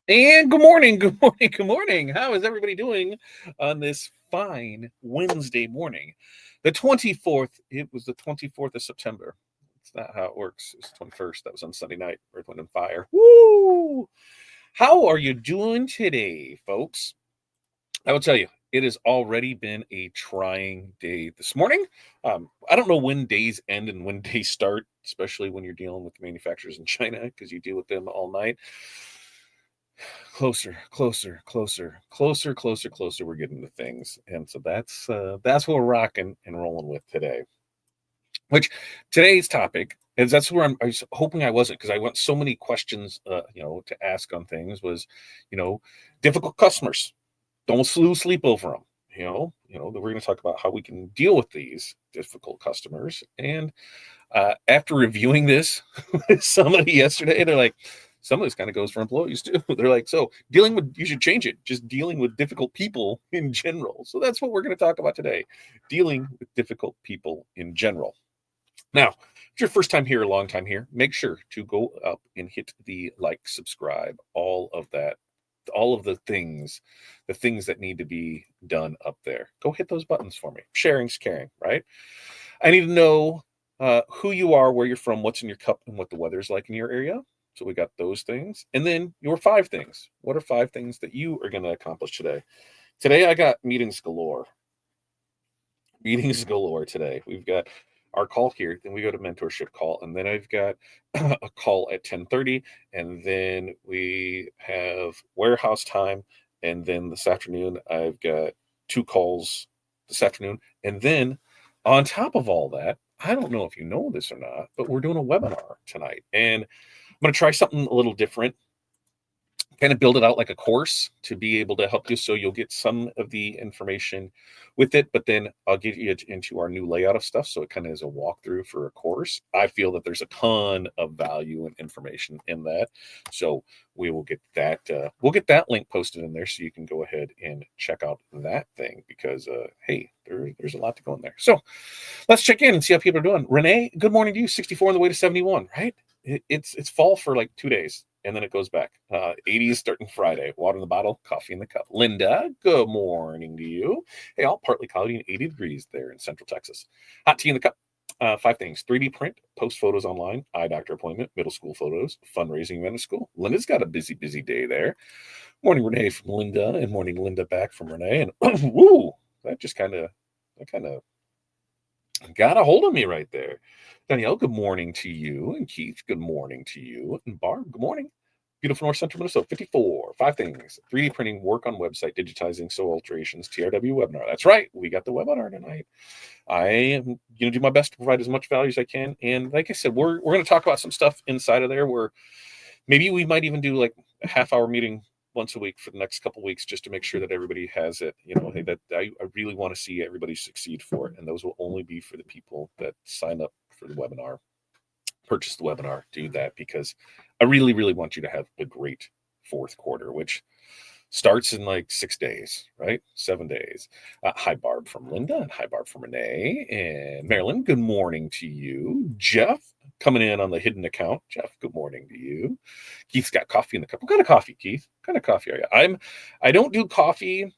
And good morning, good morning, good morning. How is everybody doing on this fine Wednesday morning? The 24th, it was the 24th of September. It's not how it works. It's 21st. That was on Sunday night, Earth, Wind, and Fire. Woo! How are you doing today, folks? I will tell you, it has already been a trying day this morning. I don't know when days end and when days start, especially when you're dealing with manufacturers in China because you deal with them all night. Closer we're getting to things, and so that's what we're rocking and rolling with today. Which today's topic is that's where I was hoping I wasn't, because I want so many questions to ask on things was, you know difficult customers. Don't lose sleep over them. That we're going to talk about how we can deal with these difficult customers. And after reviewing this with somebody yesterday, they're like, some of this kind of goes for employees too. They're like, so dealing with, you should change it, just dealing with difficult people in general. So that's what we're going to talk about today, dealing with difficult people in general. Now, if it's your first time here, a long time here, make sure to go up and hit the like, subscribe, all of that, all of the things that need to be done up there. Go hit those buttons for me. Sharing's caring, right? I need to know who you are, where you're from, what's in your cup, and what the weather's like in your area. So we got those things. And then your 5 things. What are 5 things that you are going to accomplish today? Today, I got meetings galore. Meetings galore today. We've got our call here, then we go to mentorship call, and then I've got a call at 10:30, and then we have warehouse time, and then this afternoon I've got 2 calls this afternoon, and then on top of all that, I don't know if you know this or not, but we're doing a webinar tonight, and I'm going to try something a little different, kind of build it out like a course to be able to help you, so you'll get some of the information with it, but then I'll get you into our new layout of stuff, so it kind of is a walkthrough for a course. I feel that there's a ton of value and information in that, so we will get that we'll get that link posted in there, so you can go ahead and check out that thing, because hey, there's a lot to go in there. So let's check in and see how people are doing. Renee, good morning to you. 64 on the way to 71, right? It's fall for like 2 days, and then it goes back. 80s starting Friday. Water in the bottle, coffee in the cup. Linda, good morning to you. Hey, all partly cloudy and 80 degrees there in Central Texas. Hot tea in the cup. 5 things: 3D print, post photos online, eye doctor appointment, middle school photos, fundraising event at school. Linda's got a busy day there. Morning, Renee from Linda, and morning, Linda back from Renee. And woo, that kind of got a hold of me right there. Danielle, good morning to you. And Keith, good morning to you. And Barb, good morning. Beautiful North Central Minnesota, 54. 5 things: 3D printing, work on website, digitizing soil alterations, TRW webinar. That's right. We got the webinar tonight. I am going to do my best to provide as much value as I can. And like I said, we're going to talk about some stuff inside of there where maybe we might even do like a half-hour meeting once a week for the next couple of weeks, just to make sure that everybody has it. Hey, that I really want to see everybody succeed for it, and those will only be for the people that sign up for the webinar, purchase the webinar, do that, because I really want you to have a great fourth quarter, which starts in like 6 days, right? 7 days. Hi, Barb from Linda, and hi, Barb from Renee. And Marilyn, good morning to you. Jeff, coming in on the hidden account. Jeff, good morning to you. Keith's got coffee in the cup. What kind of coffee, Keith? What kind of coffee are you? I don't do coffee.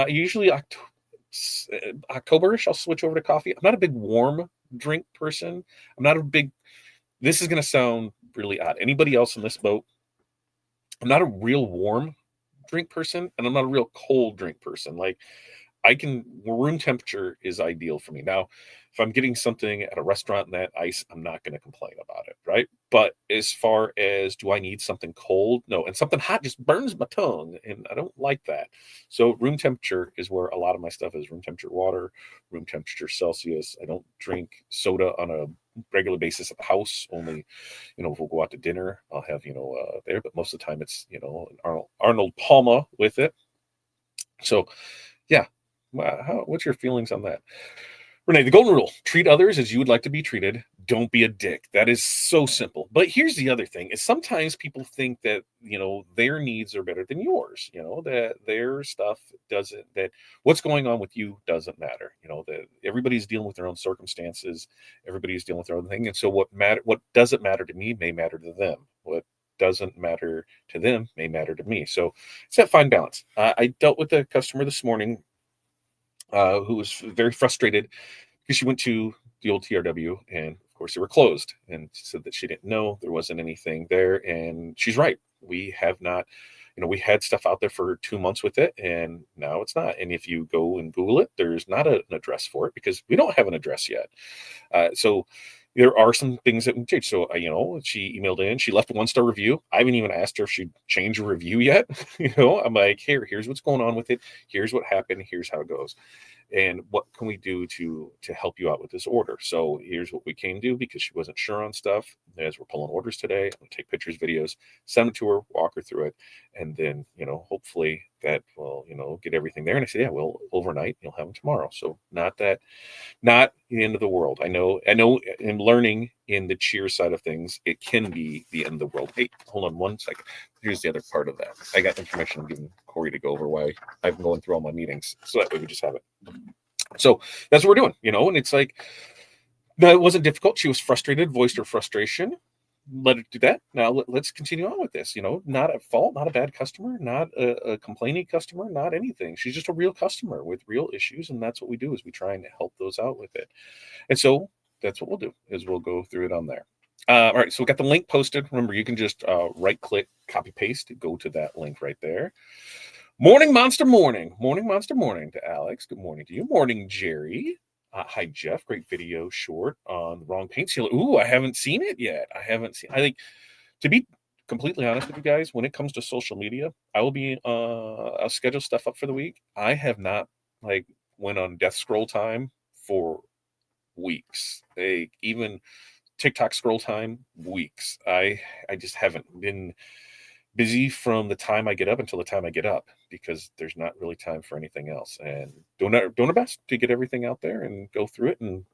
Usually October-ish, I'll switch over to coffee. I'm not a big warm drink person. I'm not a big, this is going to sound really odd. Anybody else in this boat? I'm not a real warm drink person, and I'm not a real cold drink person. Like, room temperature is ideal for me. Now, if I'm getting something at a restaurant and that ice, I'm not going to complain about it, right? But as far as, do I need something cold? No. And something hot just burns my tongue, and I don't like that. So room temperature is where a lot of my stuff is. Room temperature water, room temperature Celsius. I don't drink soda on a regular basis at the house. Only, if we'll go out to dinner, I'll have, there. But most of the time it's, an Arnold Palmer with it. So, yeah. What's your feelings on that? Renee, the golden rule: treat others as you would like to be treated. Don't be a dick. That is so simple. But here's the other thing: is sometimes people think that their needs are better than yours. That their stuff doesn't. That what's going on with you doesn't matter. That everybody's dealing with their own circumstances. Everybody's dealing with their own thing. And so what doesn't matter to me may matter to them. What doesn't matter to them may matter to me. So it's that fine balance. I dealt with a customer this morning who was very frustrated because she went to the old TRW and of course they were closed, and she said that she didn't know there wasn't anything there, and she's right. We have not, we had stuff out there for 2 months with it, and now it's not. And if you go and Google it, there's not an address for it because we don't have an address yet. So there are some things that we change. So, she emailed in, she left a 1-star review. I haven't even asked her if she'd change a review yet. I'm like, here's what's going on with it. Here's what happened. Here's how it goes. And what can we do to help you out with this order? So here's what we can do, because she wasn't sure on stuff. As we're pulling orders today, I'm gonna take pictures, videos, send them to her, walk her through it, and then hopefully that will get everything there. And I said, yeah, well, overnight you'll have them tomorrow. So not the end of the world. I know in learning in the cheer side of things, it can be the end of the world. Hey, hold on 1 second. Here's the other part of that. I got information I'm giving Corey to go over why I've been going through all my meetings. So that way we just have it. So that's what we're doing, and it's like, no, it wasn't difficult. She was frustrated, voiced her frustration. Let it do that. Now let's continue on with this. Not at fault, not a bad customer, not a complaining customer, not anything. She's just a real customer with real issues, and that's what we do, is we try and help those out with it. And so that's what we'll do, is we'll go through it on there. All right, so we got the link posted. Remember, you can just right click, copy paste, go to that link right there. Morning monster morning to Alex. Good morning to you. Morning, Jerry. Hi, Jeff. Great video short on the wrong paint seal. Ooh, I haven't seen it yet. I think, to be completely honest with you guys, when it comes to social media, I will be, I'll schedule stuff up for the week. I have not went on death scroll time for weeks. Even TikTok scroll time, weeks. I just haven't been busy from the time I get up until the time I get up, because there's not really time for anything else. And doing our best to get everything out there and go through it. And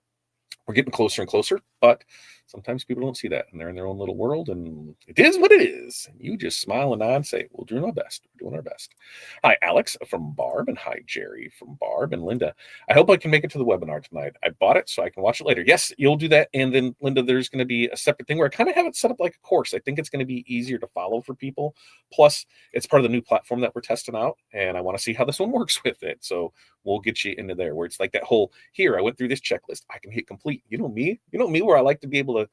we're getting closer and closer, but sometimes people don't see that, and they're in their own little world, and it is what it is. You just smile and nod and say, we're doing our best. We're doing our best. Hi, Alex from Barb, and hi, Jerry from Barb, and Linda. I hope I can make it to the webinar tonight. I bought it so I can watch it later. Yes, you'll do that. And then, Linda, there's going to be a separate thing where I kind of have it set up like a course. I think it's going to be easier to follow for people. Plus, it's part of the new platform that we're testing out, and I want to see how this one works with it. So we'll get you into there, where it's like that whole, here, I went through this checklist, I can hit complete. You know me, where I like to be able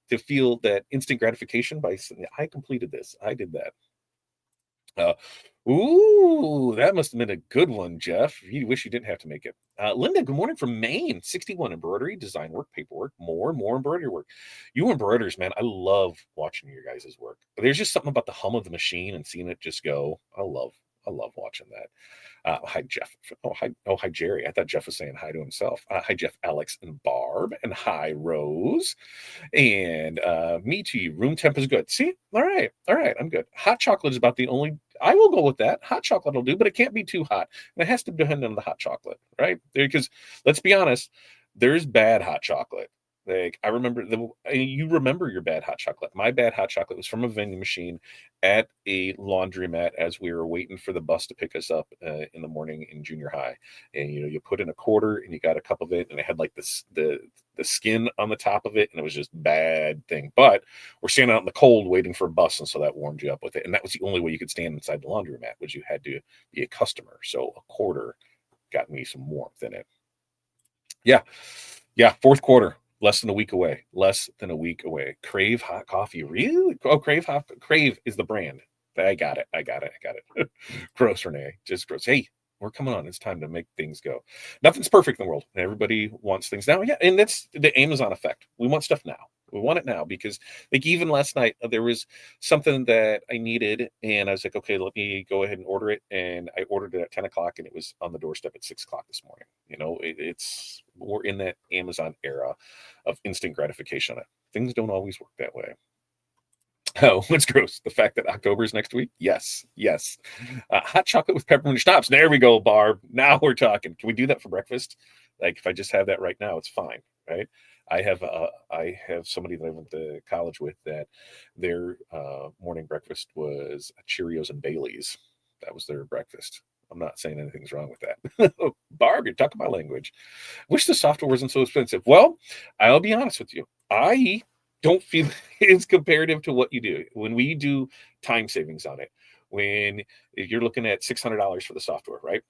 to feel that instant gratification by saying, I completed this, I did that. Ooh, that must have been a good one, Jeff. You wish you didn't have to make it. Linda, good morning from Maine. 61 embroidery, design work, paperwork, more and more embroidery work. You embroiders, man, I love watching your guys' work. There's just something about the hum of the machine and seeing it just go. I love watching that. Hi, Jeff. Hi, Jerry. I thought Jeff was saying hi to himself. Hi, Jeff, Alex, and Barb. And hi, Rose. And me to you. Room temp is good. See? All right. I'm good. Hot chocolate is about the only. I will go with that. Hot chocolate will do, but it can't be too hot. And it has to depend on the hot chocolate, right? Because let's be honest, there's bad hot chocolate. I remember you remember your bad hot chocolate. My bad hot chocolate was from a vending machine at a laundromat as we were waiting for the bus to pick us up in the morning in junior high. And you put in a quarter and you got a cup of it, and it had like the skin on the top of it, and it was just bad thing. But we're standing out in the cold waiting for a bus, and so that warmed you up with it. And that was the only way you could stand inside the laundromat, was you had to be a customer. So a quarter got me some warmth in it. Yeah, fourth quarter. Less than a week away. Crave hot coffee. Really? Oh, Crave is the brand. I got it. Gross, Renee. Just gross. Hey, we're coming on. It's time to make things go. Nothing's perfect in the world. Everybody wants things now. Yeah, and that's the Amazon effect. We want stuff now. We want it now, because even last night there was something that I needed, and I was like, okay, let me go ahead and order it. And I ordered it at 10 o'clock, and it was on the doorstep at 6 o'clock this morning. We're in that Amazon era of instant gratification. Things don't always work that way. Oh, what's gross? The fact that October is next week? Yes. Hot chocolate with peppermint schnapps. There we go, Barb. Now we're talking. Can we do that for breakfast? If I just have that right now, it's fine, right? I have somebody that I went to college with that their morning breakfast was Cheerios and Baileys. That was their breakfast. I'm not saying anything's wrong with that. Barb, you're talking my language. Wish the software wasn't so expensive. Well, I'll be honest with you. I don't feel it's comparative to what you do. When we do time savings on it, when you're looking at $600 for the software, right?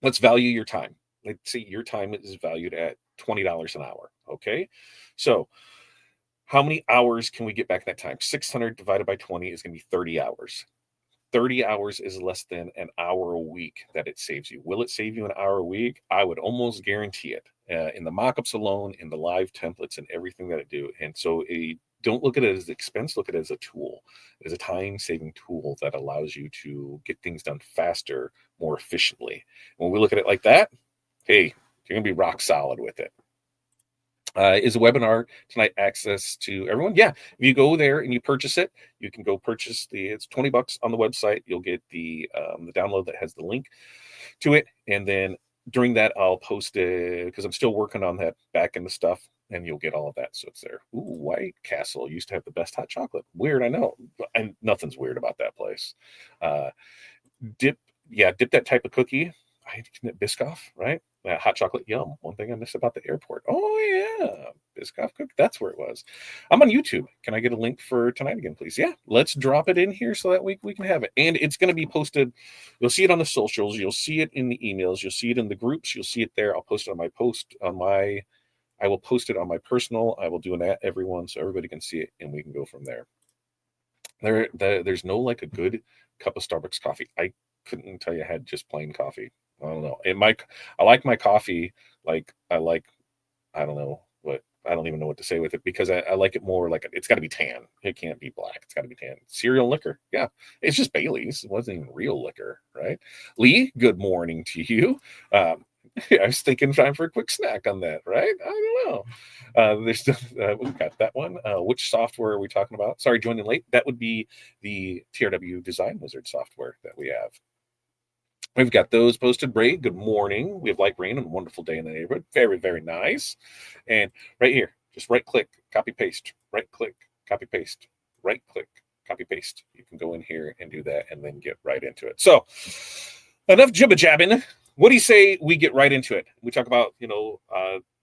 Let's value your time. Let's say your time is valued at $20 an hour. Okay. So how many hours can we get back that time? 600 divided by 20 is going to be 30 hours. 30 hours is less than an hour a week that it saves you. Will it save you an hour a week? I would almost guarantee it in the mockups alone, in the live templates and everything that I do. And so don't look at it as an expense, look at it as a tool, as a time-saving tool that allows you to get things done faster, more efficiently. When we look at it like that, hey, you're going to be rock solid with it. Is a webinar tonight access to everyone? Yeah. If you go there and you purchase it, you can go purchase it's $20 on the website. You'll get the download that has the link to it. And then during that, I'll post it because I'm still working on that back end of stuff, and you'll get all of that. So it's there. Ooh, White Castle used to have the best hot chocolate. Weird, I know. And nothing's weird about that place. Dip that type of cookie. I hate to get Biscoff, right? Hot chocolate, yum. One thing I miss about the airport. Oh, yeah. Biscoff cookie. That's where it was. I'm on YouTube. Can I get a link for tonight again, please? Yeah. Let's drop it in here so that we can have it. And it's going to be posted. You'll see it on the socials. You'll see it in the emails. You'll see it in the groups. You'll see it there. I'll post it on my I will post it on my personal. I will do an at everyone so everybody can see it, and we can go from there. There's no like a good cup of Starbucks coffee. I couldn't tell you I had just plain coffee. I don't know. I like my coffee like I don't know what, I don't even know what to say with it, because I like it more like it's got to be tan. It can't be black. It's got to be tan. Cereal liquor. Yeah. It's just Bailey's. It wasn't even real liquor, right? Lee, good morning to you. I was thinking time for a quick snack on that, right? I don't know. We got that one. Which software are we talking about? Sorry, joining late. That would be the TRW Design Wizard software that we have. We've got those posted. Ray, good morning. We have light rain and a wonderful day in the neighborhood. Very, very nice. And right here, just right click, copy paste, right click, copy paste, right click, copy paste. You can go in here and do that and then get right into it. So enough jibba jabbing. What do you say we get right into it? We talk about,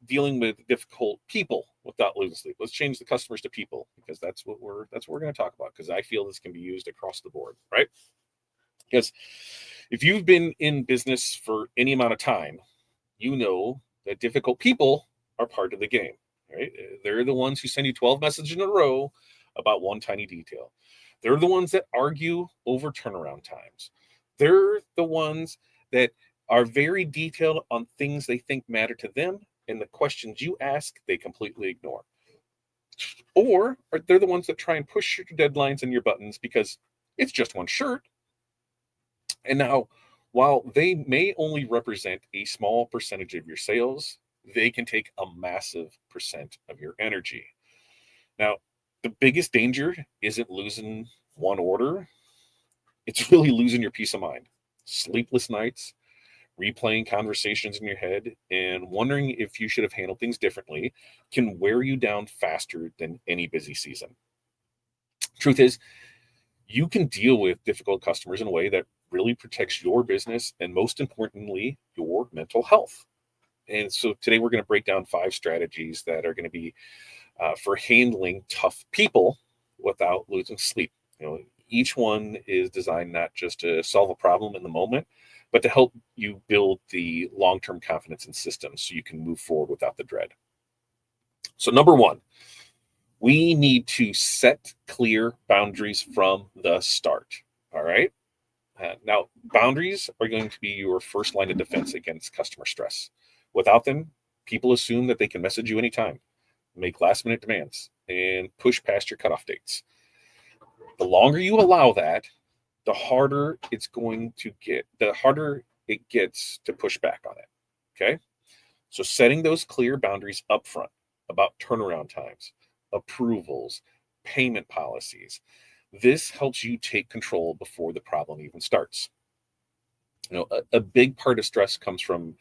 dealing with difficult people without losing sleep. Let's change the customers to people, because that's what we're going to talk about, because I feel this can be used across the board, right? Because if you've been in business for any amount of time, you know that difficult people are part of the game, right? They're the ones who send you 12 messages in a row about one tiny detail. They're the ones that argue over turnaround times. They're the ones that are very detailed on things they think matter to them, and the questions you ask, they completely ignore. Or they're the ones that try and push your deadlines and your buttons because it's just one shirt. And now, while they may only represent a small percentage of your sales, they can take a massive percent of your energy. Now, the biggest danger isn't losing one order. It's really losing your peace of mind. Sleepless nights, replaying conversations in your head, and wondering if you should have handled things differently can wear you down faster than any busy season. Truth is, you can deal with difficult customers in a way that really protects your business and, most importantly, your mental health. And so today we're going to break down 5 strategies that are going to be for handling tough people without losing sleep. Each one is designed not just to solve a problem in the moment, but to help you build the long-term confidence in systems so you can move forward without the dread. So number 1, we need to set clear boundaries from the start. All right. Now, boundaries are going to be your first line of defense against customer stress. Without them, people assume that they can message you anytime, make last-minute demands, and push past your cutoff dates. The longer you allow that, the harder it gets to push back on it. Okay? So setting those clear boundaries up front about turnaround times, approvals, payment policies, this helps you take control before the problem even starts. A big part of stress comes from,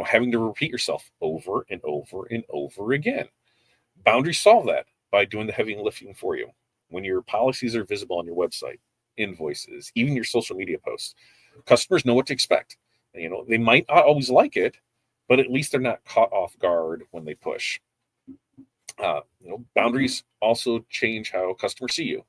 having to repeat yourself over and over and over again. Boundaries solve that by doing the heavy lifting for you. When your policies are visible on your website, invoices, even your social media posts, customers know what to expect. They might not always like it, but at least they're not caught off guard when they push. Boundaries also change how customers see you.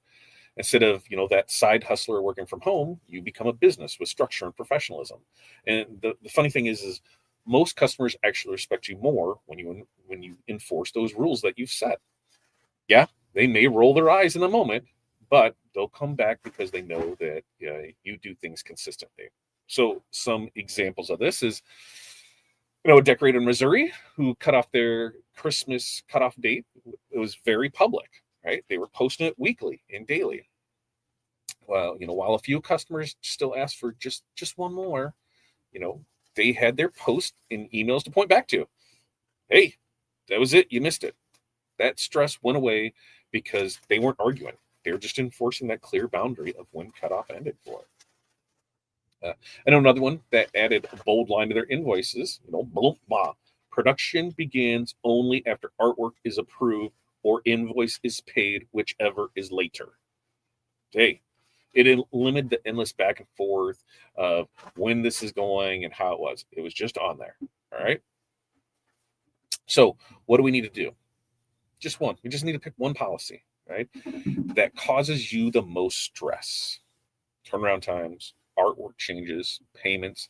Instead of that side hustler working from home, you become a business with structure and professionalism. And the funny thing is most customers actually respect you more when you enforce those rules that you've set. Yeah, they may roll their eyes in the moment, but they'll come back because they know that you do things consistently. So some examples of this is, a decorator in Missouri who cut off their Christmas cutoff date. It was very public, right? They were posting it weekly and daily. Well, while a few customers still asked for just one more, you know, they had their post and emails to point back to. Hey, that was it. You missed it. That stress went away because they weren't arguing. They were just enforcing that clear boundary of when cutoff ended for it. And another one that added a bold line to their invoices, blah, blah. Production begins only after artwork is approved or invoice is paid, whichever is later. Hey, it limited the endless back and forth of when this is going and how it was. It was just on there. All right. So what do we need to do? Just one. We just need to pick one policy, right? That causes you the most stress. Turnaround times, artwork changes, payments.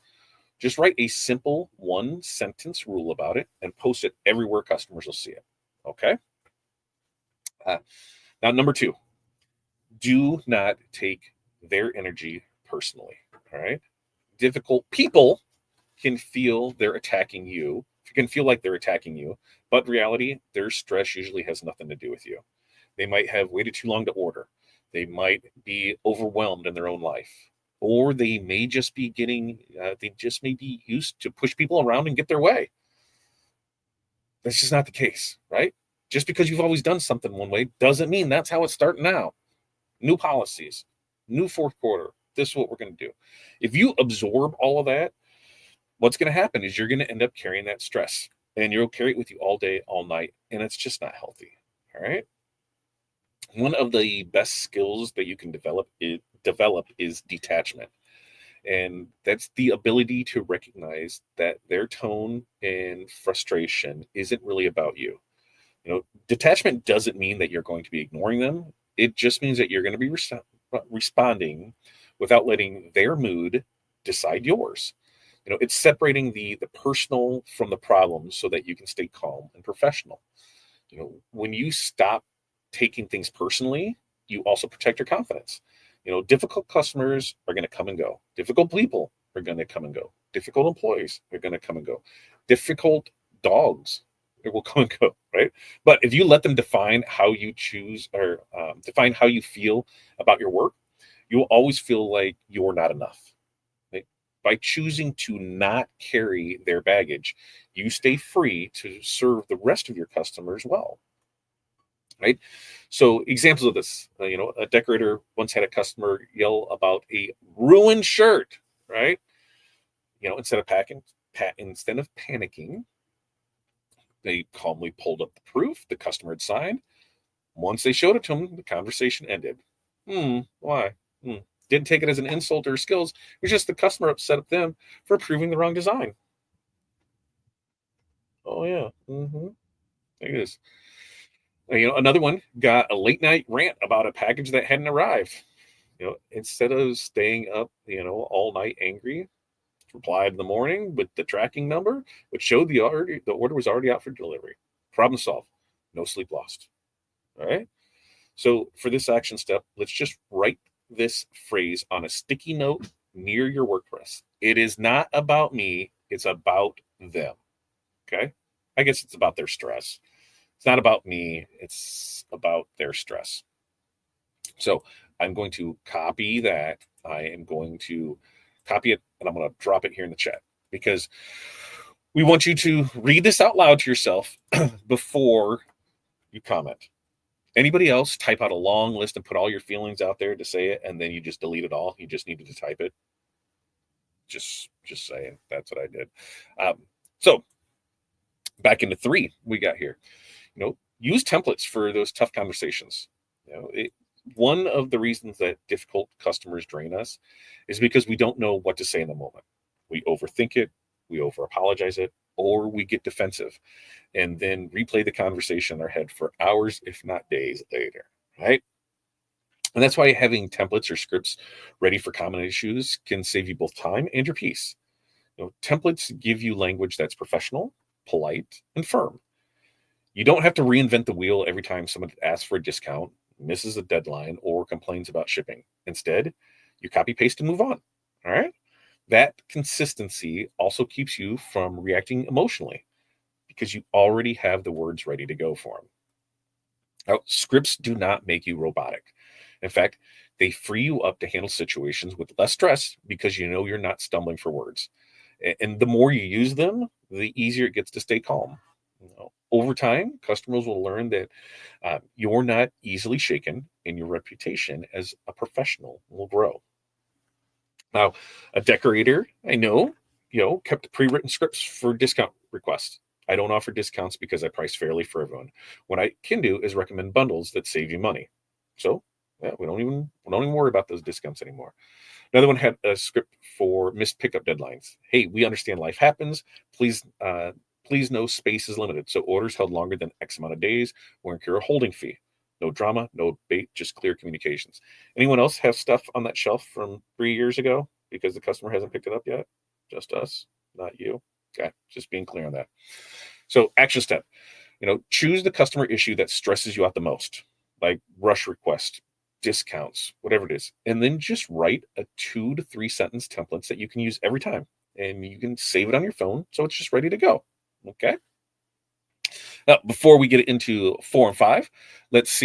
Just write a simple one sentence rule about it and post it everywhere customers will see it. Okay. Now, number 2, do not take their energy personally. All right. Difficult people can feel they're attacking you. You can feel like they're attacking you, but in reality, their stress usually has nothing to do with you. They might have waited too long to order. They might be overwhelmed in their own life, or they may just be they just may be used to push people around and get their way. That's just not the case, right? Just because you've always done something one way doesn't mean that's how it's starting now. New policies, new fourth quarter. This is what we're going to do. If you absorb all of that, what's going to happen is you're going to end up carrying that stress, and you'll carry it with you all day, all night, and it's just not healthy. All right. One of the best skills that you can develop is detachment. And that's the ability to recognize that their tone and frustration isn't really about you. Detachment doesn't mean that you're going to be ignoring them. It just means that you're going to be responding without letting their mood decide yours. It's separating the personal from the problem so that you can stay calm and professional. When you stop taking things personally, you also protect your confidence. Difficult customers are going to come and go. Difficult people are going to come and go. Difficult employees are going to come and go. Difficult dogs will come and go, right? But if you let them define how you choose or define how you feel about your work, you will always feel like you're not enough. Right? By choosing to not carry their baggage, you stay free to serve the rest of your customers well. Right. So examples of this, a decorator once had a customer yell about a ruined shirt. Right. Instead of panicking, they calmly pulled up the proof the customer had signed. Once they showed it to him, the conversation ended. Why? Didn't take it as an insult or skills. It was just the customer upset at them for approving the wrong design. Oh yeah. It is. Another one got a late night rant about a package that hadn't arrived. Instead of staying up, all night angry, replied in the morning with the tracking number, which showed the order was already out for delivery. Problem solved. No sleep lost. All right. So for this action step, let's just write this phrase on a sticky note near your workplace. It is not about me. It's about them. Okay. I guess it's about their stress. It's not about me. It's about their stress. So I'm going to copy that. I am going to copy it, and I'm going to drop it here in the chat because we want you to read this out loud to yourself before you comment. Anybody else type out a long list and put all your feelings out there to say it, and then you just delete it all? You just needed to type it. Just saying. That's what I did. So back into 3 we got here. Use templates for those tough conversations. One of the reasons that difficult customers drain us is because we don't know what to say in the moment. We overthink it, we over apologize it, or we get defensive and then replay the conversation in our head for hours, if not days later, right? And that's why having templates or scripts ready for common issues can save you both time and your peace. Templates give you language that's professional, polite, and firm. You don't have to reinvent the wheel every time someone asks for a discount, misses a deadline, or complains about shipping. Instead, you copy paste and move on. All right. That consistency also keeps you from reacting emotionally because you already have the words ready to go for them. Now, scripts do not make you robotic. In fact, they free you up to handle situations with less stress because you know you're not stumbling for words. And the more you use them, the easier it gets to stay calm. Over time, customers will learn that you're not easily shaken, and your reputation as a professional will grow. Now, a decorator I know, kept pre-written scripts for discount requests. I don't offer discounts because I price fairly for everyone. What I can do is recommend bundles that save you money. So yeah, we don't even worry about those discounts anymore. Another one had a script for missed pickup deadlines. Hey, we understand life happens. Please know space is limited. So orders held longer than X amount of days will incur a holding fee. No drama, no bait, just clear communications. Anyone else have stuff on that shelf from 3 years ago because the customer hasn't picked it up yet? Just us, not you. Okay, just being clear on that. So action step, choose the customer issue that stresses you out the most, like rush request, discounts, whatever it is. And then just write a 2 to 3 sentence templates that you can use every time. And you can save it on your phone so it's just ready to go. Okay. Now, before we get into 4 and 5, let's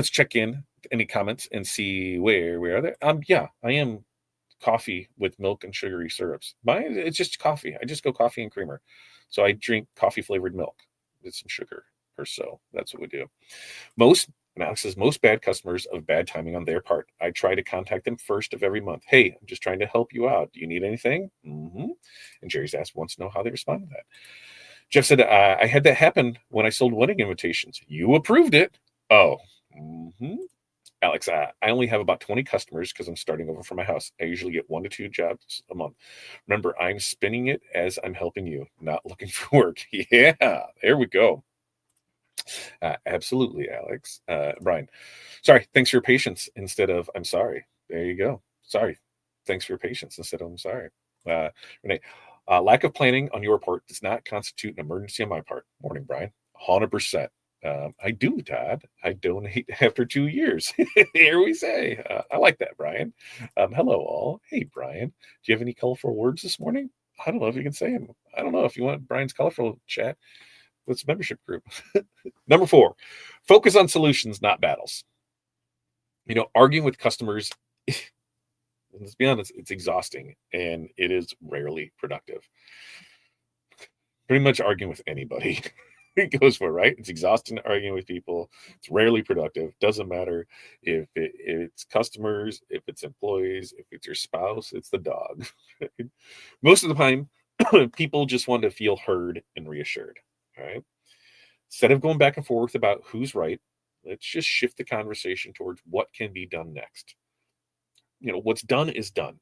check in any comments and see where we are there. Yeah, I am coffee with milk and sugary syrups. Mine, it's just coffee. I just go coffee and creamer. So I drink coffee flavored milk with some sugar or so. That's what we do. Alex says, most bad customers of bad timing on their part. I try to contact them first of every month. Hey, I'm just trying to help you out. Do you need anything? And Jerry's asked, wants to know how they respond to that. Jeff said, I had that happen when I sold wedding invitations. You approved it. Oh, Alex, I only have about 20 customers because I'm starting over from my house. I usually get 1 to 2 jobs a month. Remember, I'm spinning it as I'm helping you, not looking for work. Yeah, there we go. Absolutely, Alex. Brian, sorry, thanks for your patience instead of I'm sorry. There you go. Sorry. Thanks for your patience instead of I'm sorry. Renee, lack of planning on your part does not constitute an emergency on my part. Morning, Brian. 100%. I do, Todd. I donate after 2 years. Here we say. I like that, Brian. Hello, all. Hey, Brian. Do you have any colorful words this morning? I don't know if you can say them. I don't know if you want Brian's colorful chat. That's membership group. Number 4, focus on solutions, not battles. Arguing with customers, let's be honest, it's exhausting and it is rarely productive. Pretty much arguing with anybody it goes for, right? It's exhausting arguing with people. It's rarely productive. Doesn't matter if it's customers, if it's employees, if it's your spouse, it's the dog. Most of the time, people just want to feel heard and reassured. All right. Instead of going back and forth about who's right, let's just shift the conversation towards what can be done next. What's done is done.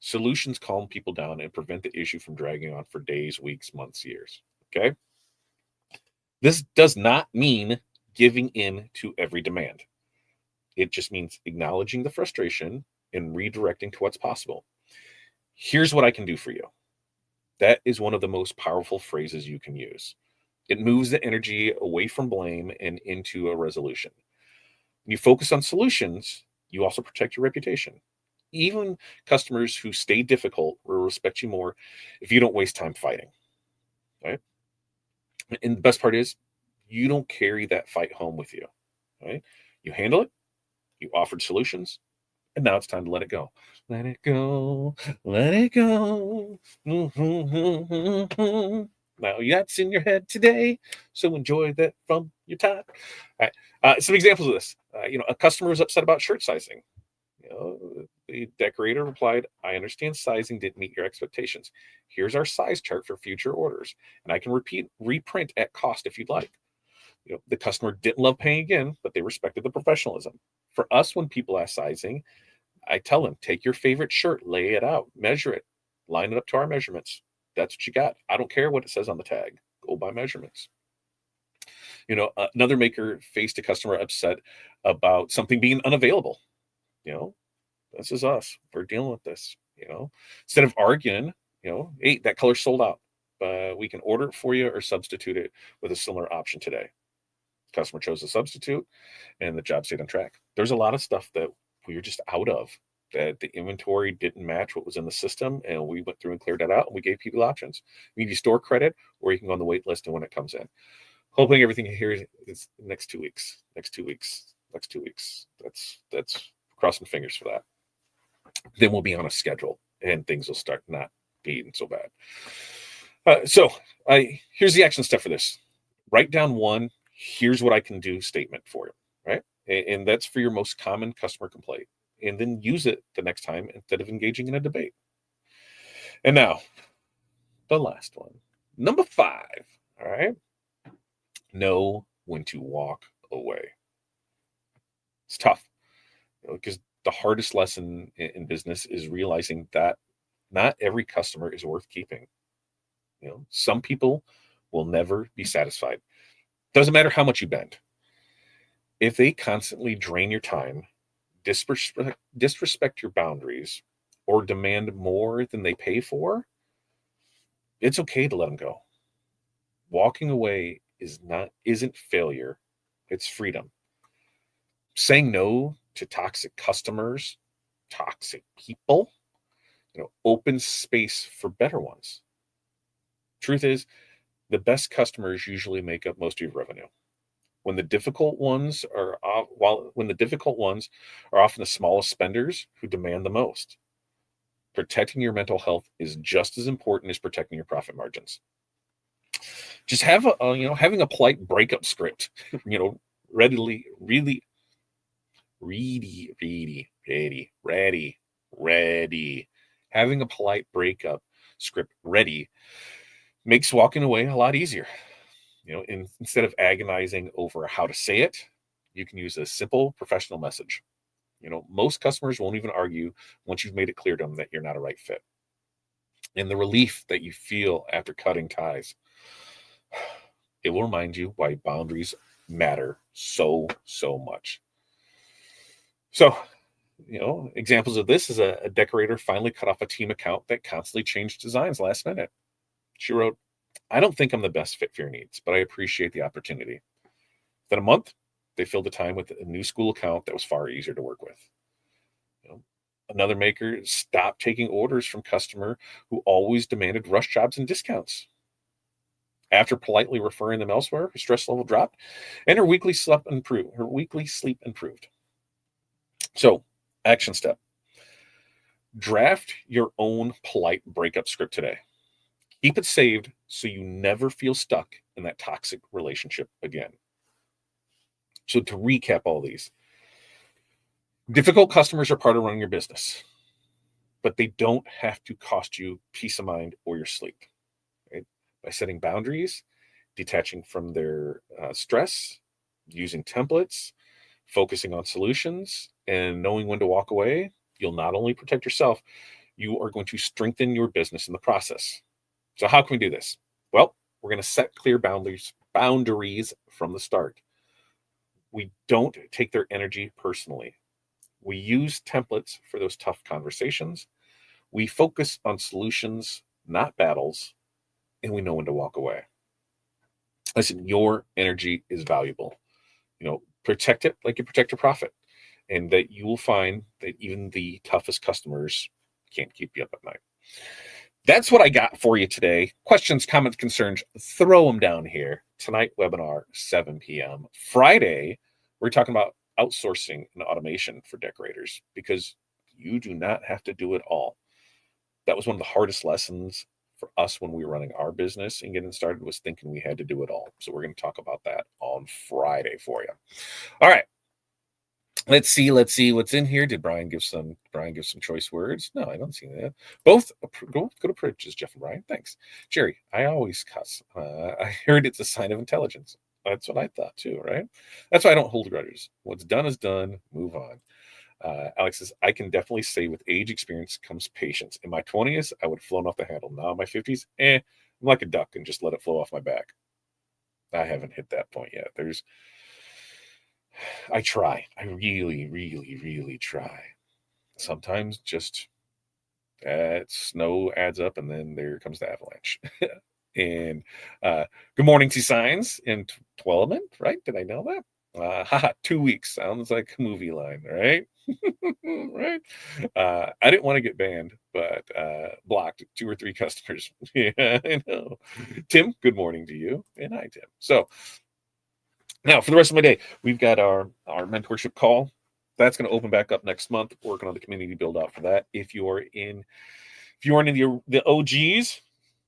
Solutions calm people down and prevent the issue from dragging on for days, weeks, months, years. Okay. This does not mean giving in to every demand. It just means acknowledging the frustration and redirecting to what's possible. Here's what I can do for you. That is one of the most powerful phrases you can use. It moves the energy away from blame and into a resolution. When you focus on solutions, you also protect your reputation. Even customers who stay difficult will respect you more if you don't waste time fighting. Right? And the best part is you don't carry that fight home with you. Right? You handle it, you offered solutions, and now it's time to let it go. Let it go. Let it go. Now that's in your head today. So enjoy that from your top. All right. Some examples of this. A customer was upset about shirt sizing. The decorator replied, I understand sizing didn't meet your expectations. Here's our size chart for future orders. And I can reprint at cost if you'd like. The customer didn't love paying again, but they respected the professionalism. For us, when people ask sizing, I tell them, take your favorite shirt, lay it out, measure it, line it up to our measurements. That's what you got. I don't care what it says on the tag. Go by measurements. Another maker faced a customer upset about something being unavailable. This is us. We're dealing with this. Instead of arguing, hey, that color's sold out. We can order it for you or substitute it with a similar option today. Customer chose a substitute and the job stayed on track. There's a lot of stuff that we were just out of, that the inventory didn't match what was in the system, and we went through and cleared that out, and we gave people options. You can store credit, or you can go on the wait list and when it comes in. Hoping everything here is next 2 weeks. That's crossing fingers for that. Then we'll be on a schedule and things will start not being so bad. Here's the action step for this. Write down one, here's what I can do statement for you, right? And that's for your most common customer complaint. And then use it the next time instead of engaging in a debate. And now, the last one. Number 5, all right? Know when to walk away. It's tough, because the hardest lesson in business is realizing that not every customer is worth keeping. Some people will never be satisfied. Doesn't matter how much you bend. If they constantly drain your time, disrespect your boundaries, or demand more than they pay for, it's okay to let them go. Walking away isn't failure, it's freedom. Saying no to toxic customers, toxic people, opens space for better ones. Truth is, the best customers usually make up most of your revenue. When the difficult ones are often the smallest spenders who demand the most. Protecting your mental health is just as important as protecting your profit margins. Just having a polite breakup script, ready. Having a polite breakup script ready makes walking away a lot easier. Instead of agonizing over how to say it, you can use a simple professional message. Most customers won't even argue once you've made it clear to them that you're not a right fit. And the relief that you feel after cutting ties, it will remind you why boundaries matter so much. So, examples of this is a decorator finally cut off a team account that constantly changed designs last minute. She wrote, "I don't think I'm the best fit for your needs, but I appreciate the opportunity." Within a month, they filled the time with a new school account that was far easier to work with. Another maker stopped taking orders from customer who always demanded rush jobs and discounts. After politely referring them elsewhere, her stress level dropped and her weekly sleep improved. So, action step. Draft your own polite breakup script today. Keep it saved so you never feel stuck in that toxic relationship again. So to recap all these, difficult customers are part of running your business, but they don't have to cost you peace of mind or your sleep. Right? By setting boundaries, detaching from their stress, using templates, focusing on solutions, and knowing when to walk away, you'll not only protect yourself, you are going to strengthen your business in the process. So how can we do this? Well, we're going to set clear boundaries from the start. We don't take their energy personally. We use templates for those tough conversations. We focus on solutions, not battles, and we know when to walk away. Listen, your energy is valuable. Protect it like you protect your profit, and that you will find that even the toughest customers can't keep you up at night. That's what I got for you today. Questions, comments, concerns, throw them down here. Tonight, webinar, 7 p.m. Friday, we're talking about outsourcing and automation for decorators, because you do not have to do it all. That was one of the hardest lessons for us when we were running our business and getting started, was thinking we had to do it all. So we're going to talk about that on Friday for you. All right. Let's see what's in here. Did Brian give some choice words? No, I don't see that. Both go to approaches, Jeff and Brian. Thanks. Jerry, I always cuss. I heard it's a sign of intelligence. That's what I thought too, right? That's why I don't hold grudges. What's done is done. Move on. Alex says, I can definitely say with age experience comes patience. In my 20s, I would have flown off the handle. Now in my 50s, I'm like a duck and just let it flow off my back. I haven't hit that point yet. I try. I really, really, really try. Sometimes just snow adds up, and then there comes the avalanche. And good morning to signs in 12, right? Did I know that? 2 weeks sounds like a movie line, right? Right. I didn't want to get banned, but blocked 2 or 3 customers. Yeah, I know. Tim, good morning to you, and hi, Tim. So now for the rest of my day, we've got our mentorship call. That's going to open back up next month. Working on the community build out for that. If you aren't in the OGs,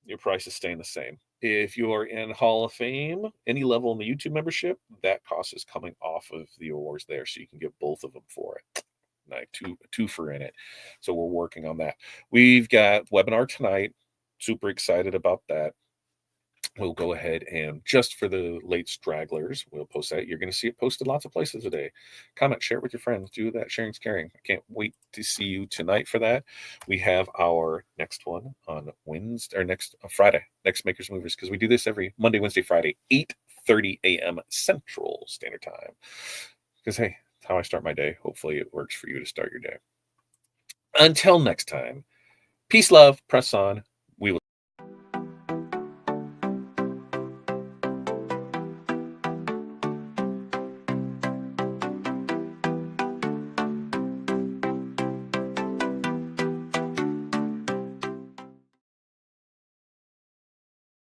your price is staying the same. If you are in Hall of Fame, any level in the YouTube membership, that cost is coming off of the awards there, so you can get both of them for it. Like two for in it. So we're working on that. We've got webinar tonight. Super excited about that. We'll go ahead and just for the late stragglers, we'll post that. You're going to see it posted lots of places today. Comment, share it with your friends. Do that. Sharing's caring. I can't wait to see you tonight for that. We have our next one on Wednesday or next Friday, next Makers Movers, because we do this every Monday, Wednesday, Friday, 8:30 a.m. Central Standard Time. Because hey, it's how I start my day. Hopefully it works for you to start your day. Until next time, peace, love, press on. We will